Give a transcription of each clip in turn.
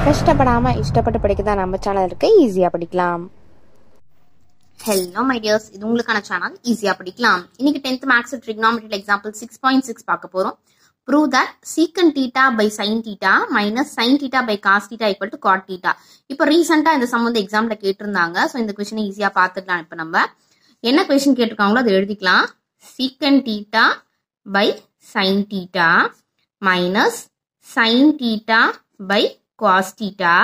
கஷ்டப்படாம இஷ்டப்பட்டு படிக்கதான் நம்ம சேனல் இருக்கு, ஈஸியா படிக்கலாம். Hello my dears, இது உங்களுக்கான சேனல் ஈஸியா படிக்கலாம். இன்னைக்கு 10th மேத்ஸ் trigonometry example 6.6 பார்க்க போறோம். Prove that secant theta by sin theta minus sin theta by cos theta equal to cot theta. இப்போ ரீசெண்டா இந்த சம் வந்து எக்ஸாம்ல கேட்டிருந்தாங்க. சோ இந்த क्वेश्चन ஈஸியா பார்த்துடலாம். இப்போ நம்ம என்ன क्वेश्चन கேட்டிருக்காங்களோ அதை எழுதிக்கலாம். Secant theta by sin theta minus sin theta by cos theta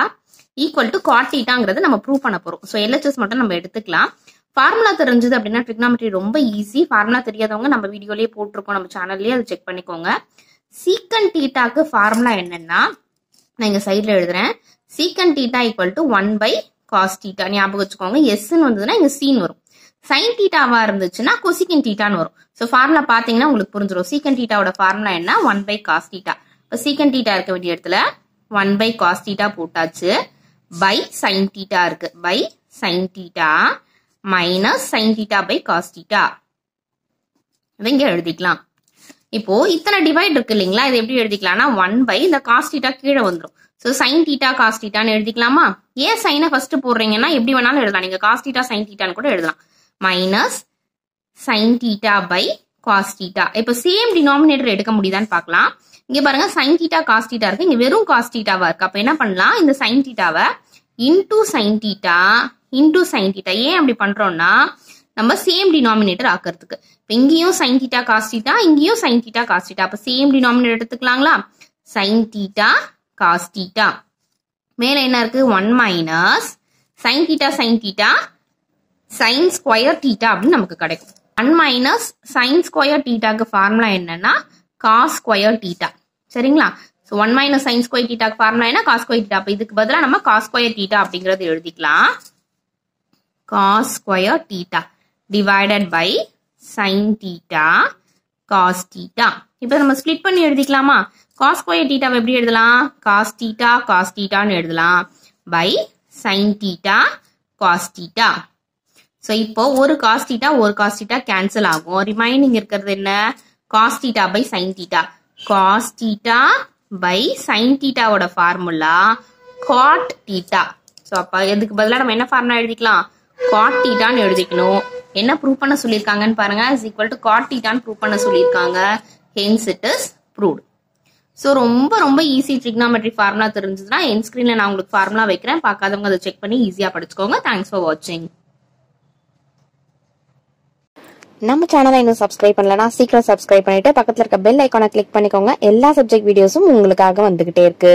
equal to cot thetaங்கிறது நம்ம ப்ரூவ் பண்ண போறோம். சோ LHS மட்டும் நம்ம எடுத்துக்கலாம். ஃபார்முலா தெரிஞ்சது அப்படின்னா trigonometry ரொம்ப ஈஸி. ஃபார்முலா தெரியாதவங்க நம்ம வீடியோலயே போட்டிருக்கோம், நம்ம சேனல்லயே அதை செக் பண்ணிக்கோங்க. சீக்கன் தீட்டாக்கு ஃபார்முலா என்னன்னா, நான் இங்க சைட்ல எழுதுறேன். சீக்கன் theta equal to 1 by cos theta. ஞாபகம் வச்சுக்கோங்க, எஸ்ன்னு வந்ததுன்னா இங்க சீன் வரும். சைன் தீட்டாவா இருந்துச்சுன்னா கொசிகன் தீட்டான்னு வரும். சோ ஃபார்முலா பாத்தீங்கன்னா உங்களுக்கு புரிஞ்சிடும். சீக்கன் தீட்டாவோட ஃபார்முலா என்ன, 1 by cos தீட்டா. இப்போ சீக்கன் தீட்டா இருக்க வேண்டிய இடத்துல 1 by cos தீட்டா போட்டாச்சு. by sin தீட்டா இருக்கு. by sin theta minus sin theta by cos theta. இங்க எழுதிக்கலாம். இப்போ இத்தனை டிவைட் இருக்கு இல்லைங்களா, இது எப்படி எழுதிக்கலாம்னா 1 by இந்த cos தீட்டா கீழே வந்துடும். So sin theta cos தீட்டான்னு எழுதிக்கலாமா? ஏன் சைனை ஃபர்ஸ்ட் போடுறீங்கன்னா எப்படி வேணாலும் எழுதலாம். நீங்க cos தீட்டா sin தீட்டான்னு கூட எழுதலாம். Minus sin theta by cos theta. இப்போ சேம் டினாமினேட்டர் எடுக்க முடியுதான்னு பார்க்கலாம். இங்க பாருங்க sin தீட்டா cos தீட்டா இருக்கு, இங்க வெறும் cos தீட்டாவா இருக்கு. அப்ப என்ன பண்ணலாம், இந்த sin தீட்டாவை into sin theta into sin theta. ஏன் அப்படி பண்றோம்னா நம்ம சேம் டினாமினேட்டர் ஆக்கிறதுக்கு. இப்போ இங்கேயும் sin தீட்டா cos தீட்டா, இங்கேயும் sin தீட்டா cos தீட்டா. அப்ப சேம் டினாமினேட்டர் எடுத்துக்கலாங்களா? sin theta cos theta. மேல என்ன இருக்கு, 1 minus sin theta sin square theta அப்படின்னு நமக்கு கிடைக்கும். 1 மைனஸ் sin ஸ்கொயர் தீட்டாக்கு ஃபார்முலா என்னன்னா cos ஸ்கொயர் தீட்டா. சரிங்களா? சோ 1 மைனஸ் sin ஸ்கொயர் தீட்டாக்கு ஃபார்முலா என்ன, cos ஸ்கொயர் தீட்டா. அப்ப இதுக்கு பதிலா நம்ம cos ஸ்கொயர் தீட்டா அப்படிங்கறது எழுதிக்கலாம். cos square theta divided by sin theta cos theta. இப்போ நம்ம ஸ்ப்ளிட் பண்ணி எழுதிக்கலாமா? cos ஸ்கொயர் தீட்டாவை எப்படி எழுதலாம், cos தீட்டான்னு எழுதலாம். by sin theta cos theta. So இப்போ ஒரு cos தீட்டா கேன்சல் ஆகும். ரிமைனிங் இருக்கிறது என்ன, cos theta by sin theta. cos theta by sin தீட்டாவோட ஃபார்முலா cot தீட்டா. சோ அப்ப இதுக்கு பதிலா நம்ம என்ன ஃபார்முலா எழுதிக்கலாம், cot தீட்டான்னு எழுதிக்கணும். என்ன ப்ரூவ் பண்ண சொல்லிருக்காங்கன்னு பாருங்க, is equal to cot தீட்டான்னு ப்ரூவ் பண்ண சொல்லிருக்காங்க. hence it is proved. So ரொம்ப ஈஸி. trigonometry ஃபார்முலா தெரிஞ்சதுன்னா என் ஸ்கிரீன்ல நான் உங்களுக்கு ஃபார்முலா வைக்கிறேன், பார்க்காதவங்க அதை செக் பண்ணி ஈஸியா படிச்சுக்கோங்க. தேங்க்ஸ் ஃபார் வாட்சிங். நம்ம சேனலை இன்னும் சப்ஸ்கிரைப் பண்ணலனா சீக்கிரம் சப்ஸ்கிரைப் பண்ணிட்டு பக்கத்துல இருக்க பெல் ஐகானை கிளிக் பண்ணிக்கோங்க. எல்லா சப்ஜெக்ட் வீடியோஸும் உங்களுக்காக வந்துகிட்டே இருக்கு.